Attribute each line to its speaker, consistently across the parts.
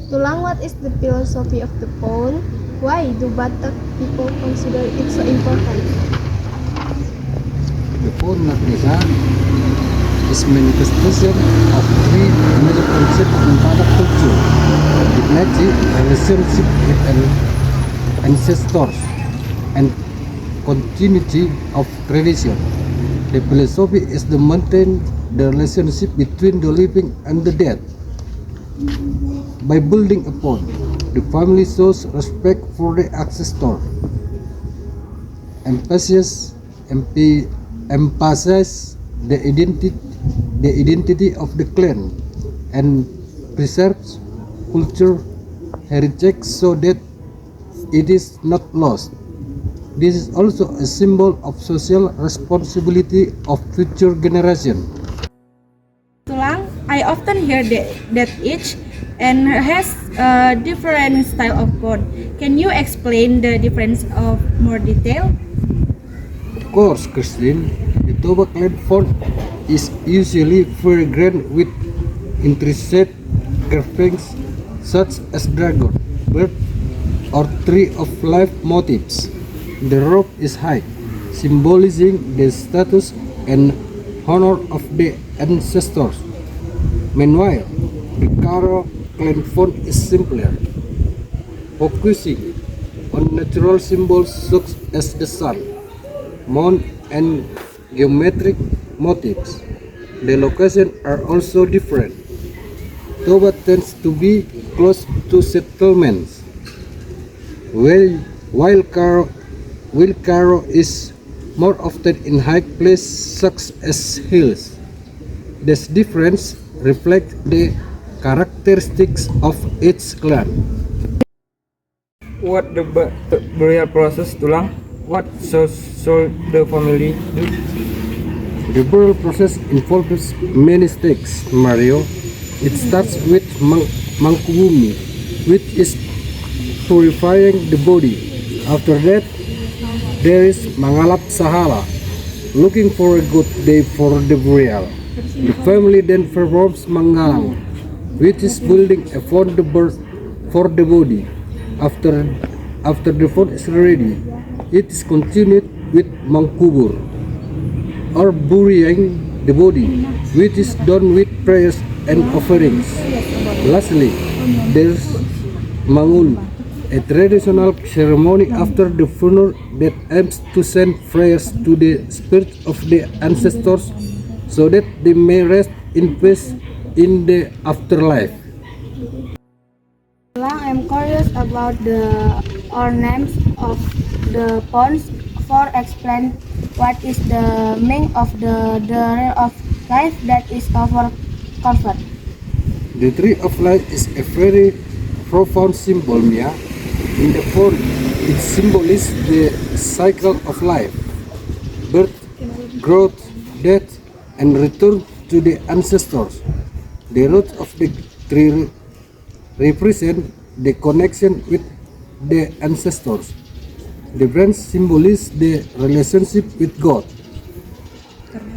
Speaker 1: Tulang, what is the philosophy of the pond? Why do Batak people consider it so important?
Speaker 2: The Pond Nagdesa is manifestation of three major concepts in Batak culture: dignity, relationship with ancestors, and continuity of tradition. The philosophy is to maintain the relationship between the living and the dead. By building a pond, the family shows respect for the ancestor, emphasizes, emphasizes the identity of the clan, and preserves culture heritage so that it is not lost. This is also a symbol of social responsibility of future generations.
Speaker 3: Tulang, I often hear that each and has a different style of bone. Can you explain the difference of more detail?
Speaker 2: Of course, Christine, the Toba clan font is usually very grand with intricate carvings such as dragon, bird, or tree of life motifs. The roof is high, symbolizing the status and honor of the ancestors. Meanwhile, the Karo clan font is simpler, focusing on natural symbols such as the sun, moon, and geometric motifs. The locations are also different. Toba tends to be close to settlements, while Karo is more often in high places such as hills. This difference reflects the characteristics of each clan.
Speaker 4: What the burial process, Tulang? What should the family do?
Speaker 2: The burial process involves many steps, Mario. It starts with mangkubumi, which is purifying the body. After that, there is mangalap sahala, looking for a good day for the burial. The family then performs mangalang, which is building a fond for the body. After the fond is ready, it is continued with mangkubur, or burying the body, which is done with prayers and offerings. Lastly, there's mangun, a traditional ceremony after the funeral that aims to send prayers to the spirits of the ancestors so that they may rest in peace in the afterlife.
Speaker 5: I'm curious about the ornaments of the ponds. For explain what is the meaning of the tree of life that is over covered.
Speaker 2: The tree of life is a very profound symbol, Mia. In the forest, it symbolizes the cycle of life, birth, growth, death, and return to the ancestors. The roots of the tree represent the connection with the ancestors. The branch symbolizes the relationship with God,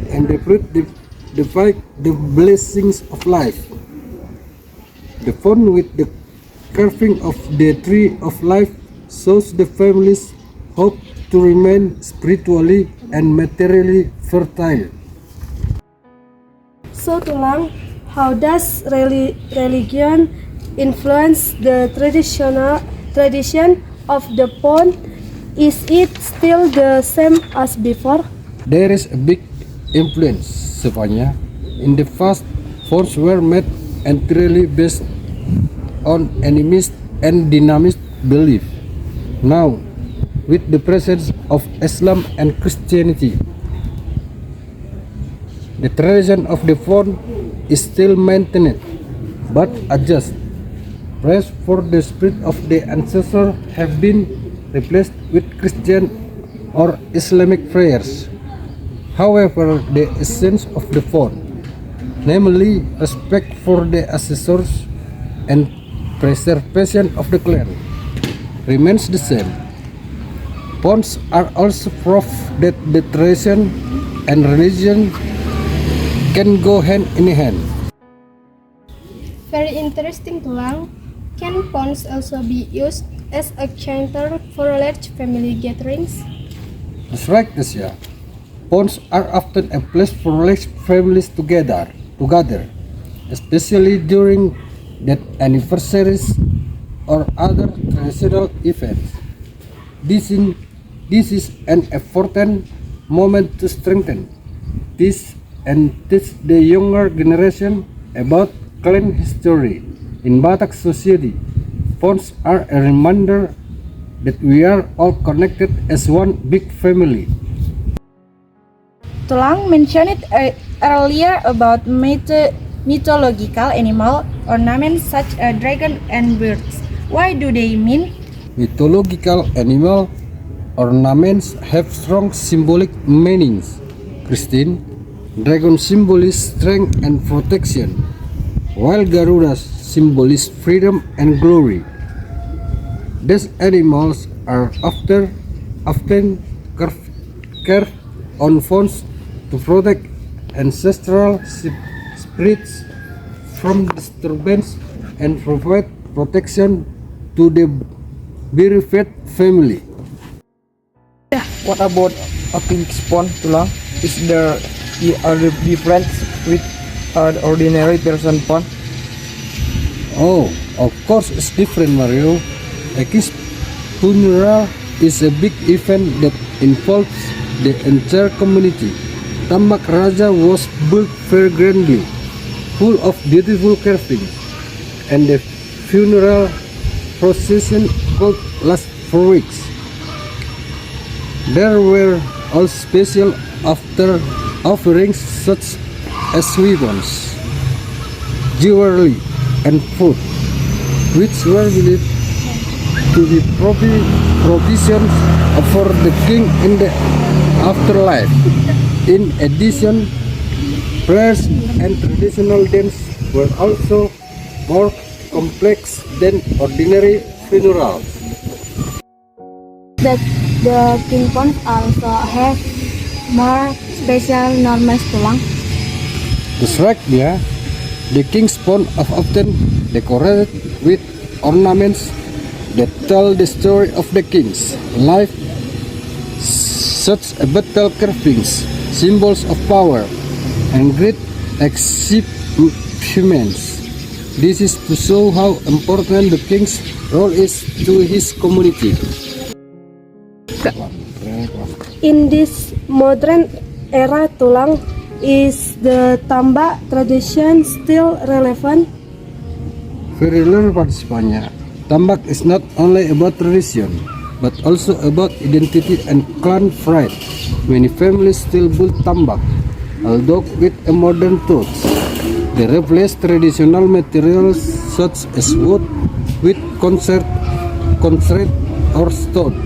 Speaker 2: and the fruit the blessings of life. The font with the carving of the tree of life shows the family's hope to remain spiritually and materially fertile.
Speaker 6: So Tulang, how does religion influence the tradition of the pond? Is it still the same as before?
Speaker 2: There is a big influence, Stefania. In the past, fonts were made entirely based on animist and dynamist belief. Now, with the presence of Islam and Christianity, the tradition of the font is still maintained, but adjust. Prayers for the spirit of the ancestor have been replaced with Christian or Islamic prayers. However, the essence of the font, namely respect for the ancestors and preservation of the clan, remains the same. Fonts are also proof that the tradition and religion can go hand in hand.
Speaker 1: Very interesting, Tulang. Can phones also be used as a counter for large family gatherings?
Speaker 2: That's right, Tasya. Ponds are often a place for large families together, especially during death anniversaries or other traditional events. This is an important moment to strengthen this and teach the younger generation about clan history. In Batak society, ponds are a reminder that we are all connected as one big family.
Speaker 3: Tulang mentioned earlier about mythological animal ornaments such as dragon and birds. Why do they mean?
Speaker 2: Mythological animal ornaments have strong symbolic meanings. Christine, dragon symbolizes strength and protection, while Garuda symbolizes freedom and glory. These animals are often carved on phones to protect ancestral spirits from disturbance and provide protection to the bereaved family.
Speaker 4: What about a king's pawn, Tulang? Is there other difference with an ordinary person pawn?
Speaker 2: Oh, of course it's different, Mario. A king's funeral is a big event that involves the entire community. Tambak Raja was built very grandly, full of beautiful carvings, and the funeral procession could last for weeks. There were also special after offerings such as weapons, jewelry, and food, which were believed to be provisions for the king in the afterlife. In addition, prayers and traditional dance were also more complex than ordinary funerals.
Speaker 5: That the king ponds also have more special norms, Tulang.
Speaker 2: That's right, yeah. The king's pawn are often decorated with ornaments that tell the story of the king's life, such as battle carvings, symbols of power, and great achievements. This is to show how important the king's role is to his community.
Speaker 6: In this modern era, Tulang, is the tambak tradition still relevant?
Speaker 2: Very relevant, Spanya. Tambak is not only about tradition, but also about identity and clan pride. Many families still build tambak, although with a modern touch. They replace traditional materials such as wood with concrete or stone,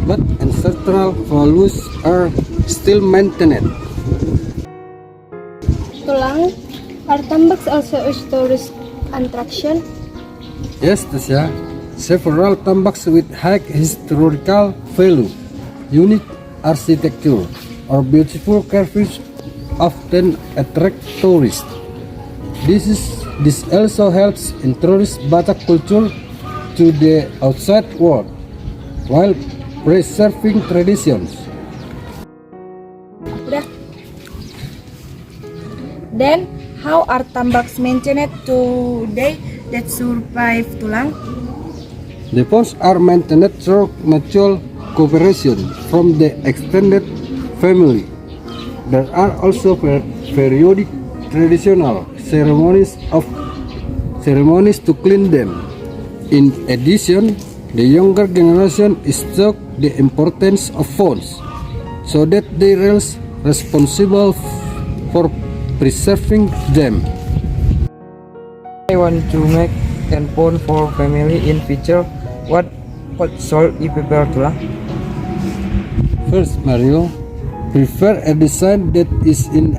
Speaker 2: but ancestral values are still maintained.
Speaker 1: Tulang, are tambaks also a tourist attraction?
Speaker 2: Yes, Tasya. Several tambaks with high historical value, unique architecture, or beautiful carvings often attract tourists. This also helps introduce Batak culture to the outside world, while preserving traditions.
Speaker 3: Then, how are tambaks maintained today that survive, Tulang?
Speaker 2: The ponds are maintained through mutual cooperation from the extended family. There are also periodic traditional ceremonies to clean them. In addition, the younger generation is taught the importance of ponds, so that they are responsible for preserving them.
Speaker 4: I want to make a pawn for family in future. What should I prepare, Tulang?
Speaker 2: First, Mario, prepare a design that is in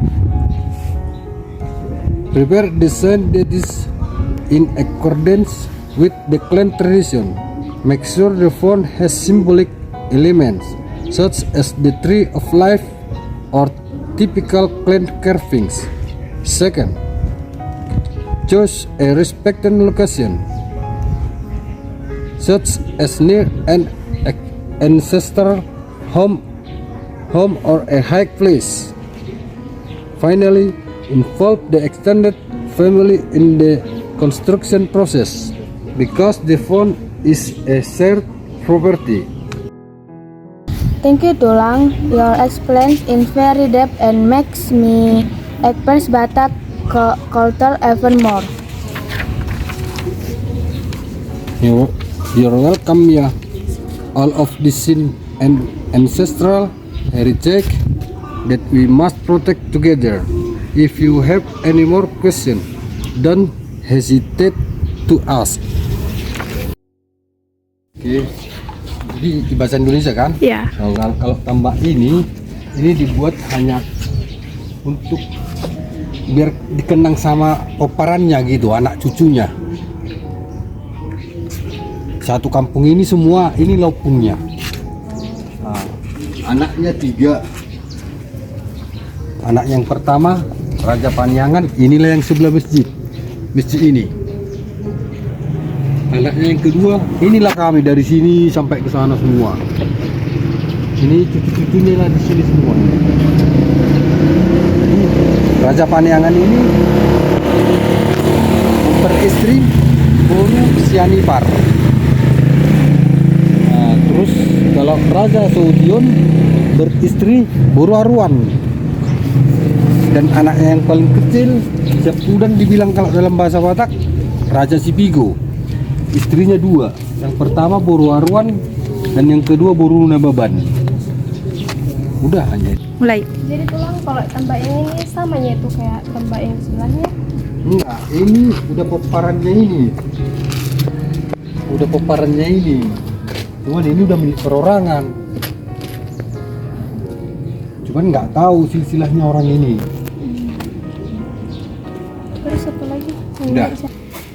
Speaker 2: accordance with the clan tradition. Make sure the font has symbolic elements such as the tree of life or typical clan carvings. Second, choose a respected location. such as near an ancestral home or a high place. Finally, involve the extended family in the construction process because the phone is a shared property.
Speaker 5: Thank you, Tulang. Your explanation in very depth and makes me appreciate Batak culture even more.
Speaker 2: You're welcome, ya. All of this and ancestral heritage that we must protect together. If you have any more questions, don't hesitate to ask. Oke, jadi di bahasa Indonesia kan?
Speaker 1: Iya.
Speaker 2: Kalau tambak ini dibuat hanya untuk biar dikenang sama peparannya gitu, anak cucunya. Satu kampung ini semua ini laupungnya. Nah, anaknya 3. Anak yang pertama Raja Panyangan, inilah yang sebelah masjid ini. Anaknya yang kedua, inilah kami dari sini sampai ke sana semua. Ini cucu-cucunya lah di sini semua. Raja Panyangan ini beristri Boru Sianipar. Nah, terus kalau Raja Sution beristri Boru Aruan. Dan anaknya yang paling kecil Siapudan dibilang kalau dalam bahasa Batak Raja Sipigo. Istrinya 2. Yang pertama Boru Aruan dan yang kedua Boru Nababan. Udah hanya.
Speaker 1: Mulai.
Speaker 6: Jadi Tulang, kalau tambak yang ini samanya itu kayak tambak yang sebelahnya?
Speaker 2: Enggak, ini udah peparannya ini. Udah peparannya ini. Cuman ini udah milik perorangan. Cuman nggak tahu silsilahnya orang ini.
Speaker 6: Terus apa lagi?
Speaker 2: Udah.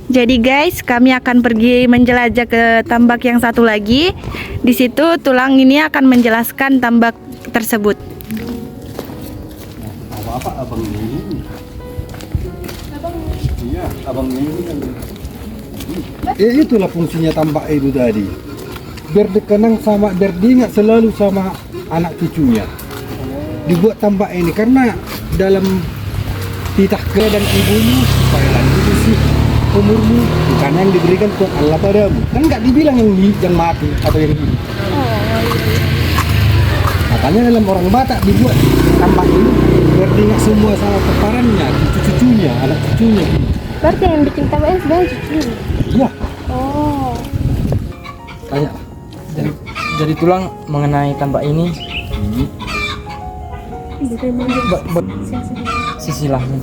Speaker 3: Jadi guys, kami akan pergi menjelajah ke tambak yang satu lagi. Di situ Tulang ini akan menjelaskan tambak tersebut.
Speaker 2: Apa abang ini? Iya, abang ini kan. Itulah fungsinya tambak itu tadi. Biar dikenang sama, biar diingat selalu sama anak cucunya. Dibuat tambak ini karena dalam titah ke dan ibumu supaya lanjut sih umurmu, bukan yang diberikan Tuhan Allah padamu. Kan nggak dibilang yang mati atau yang hidup. Makanya dalam orang Batak dibuat tambak ini biar diingat semua sama peparannya, cucu-cucunya, anak cucunya.
Speaker 6: Berarti yang bikin tambak ini sebenarnya cucu.
Speaker 2: Iya.
Speaker 6: Oh.
Speaker 2: Tanya.
Speaker 4: Jadi Tulang mengenai tambak ini silsilahnya.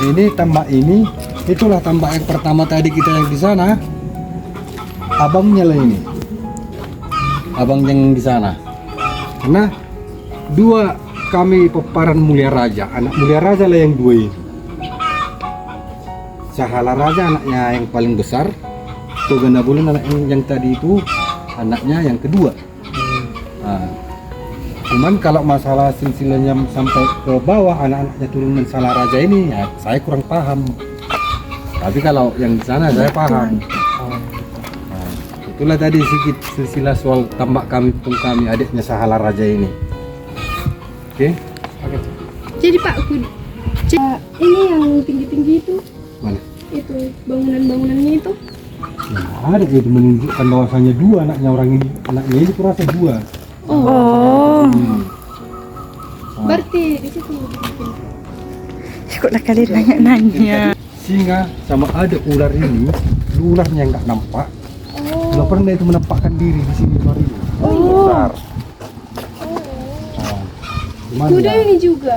Speaker 2: Ini tambak ini, itulah tambak yang pertama tadi kita yang di sana. Abangnya lah ini. Abang yang di sana. Karena 2 kami peparan Mulia Raja, anak Mulia Raja lah yang 2 ini. Sahala Raja anaknya yang paling besar, Togana Bulan anak yang tadi itu anaknya yang kedua. Nah, cuman kalau masalah silsilahnya sampai ke bawah anak-anaknya turunan Salah Raja ini, ya saya kurang paham. Tapi kalau yang di sana saya paham. Nah, itulah tadi sedikit silsilah soal tambak kami, kami adiknya Sahala Raja ini. Oke?
Speaker 1: Jadi Pak, ini yang tinggi-tinggi itu,
Speaker 2: Mana?
Speaker 1: itu bangunan-bangunannya itu.
Speaker 2: Nah, ada itu menunjukkan bahwasanya 2 anaknya orang ini, anaknya ini kurasa 2.
Speaker 3: Oh,
Speaker 1: Berarti di situ bikin.
Speaker 3: kok lah kalian nanya-nanya.
Speaker 2: Singa sama ada ular ini, ularnya nggak nampak. Nggak pernah itu menampakkan diri di sini hari ini. Besar. Nah, cuman
Speaker 1: Kuda
Speaker 2: ya,
Speaker 1: ini juga.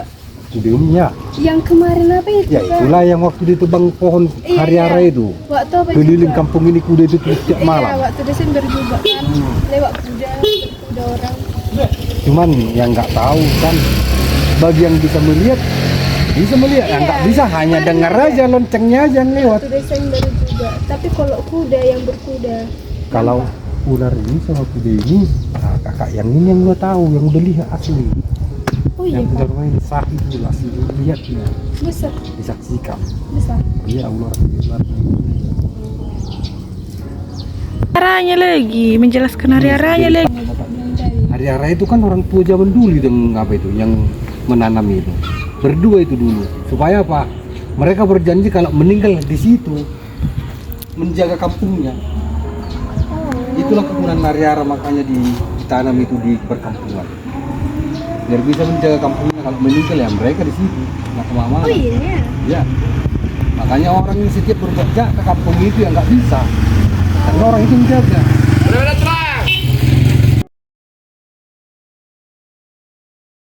Speaker 2: kuda ini ya.
Speaker 1: Yang kemarin apa itu?
Speaker 2: Ya
Speaker 1: Kak?
Speaker 2: itulah yang waktu ditebang pohon
Speaker 1: Iya,
Speaker 2: hari-hari
Speaker 1: iya.
Speaker 2: itu.
Speaker 1: Waktu apa
Speaker 2: Keliling
Speaker 1: juga?
Speaker 2: kampung ini kuda itu terus tiap
Speaker 1: Iya,
Speaker 2: malam.
Speaker 1: waktu Desember juga kan. Lewat kuda orang.
Speaker 2: Cuman yang nggak tahu kan, bagi yang bisa melihat, yang nggak bisa hanya dengar aja loncengnya aja yang lewat.
Speaker 1: Waktu Desember juga. Tapi kalau kuda yang berkuda.
Speaker 2: Kalau ular ini sama kuda ini, nah, kakak yang ini yang udah tahu, yang udah lihat asli.
Speaker 1: Oh iya
Speaker 2: Yang
Speaker 1: Pak.
Speaker 2: udah main sahih itu asli, lihatnya,
Speaker 1: Besar.
Speaker 2: disaksikan.
Speaker 1: Besar.
Speaker 2: Iya ular.
Speaker 3: Arahnya lagi, menjelaskan hari-arahnya lagi.
Speaker 2: Hari-hari itu kan orang tua zaman dulu yang apa itu, yang menanam itu. Berdua itu dulu. Supaya apa? Mereka berjanji kalau meninggal di situ menjaga kampungnya. Itulah kegunaan hari-hari, makanya ditanam itu di perkampungan. Biar bisa menjaga kampungnya, kalau meninggal ya mereka di situ. Nah, kemana-mana.
Speaker 1: Oh iya.
Speaker 2: Ya. Makanya orang yang setiap bekerja ke kampung itu ya nggak bisa. Karena orang itu menjaga.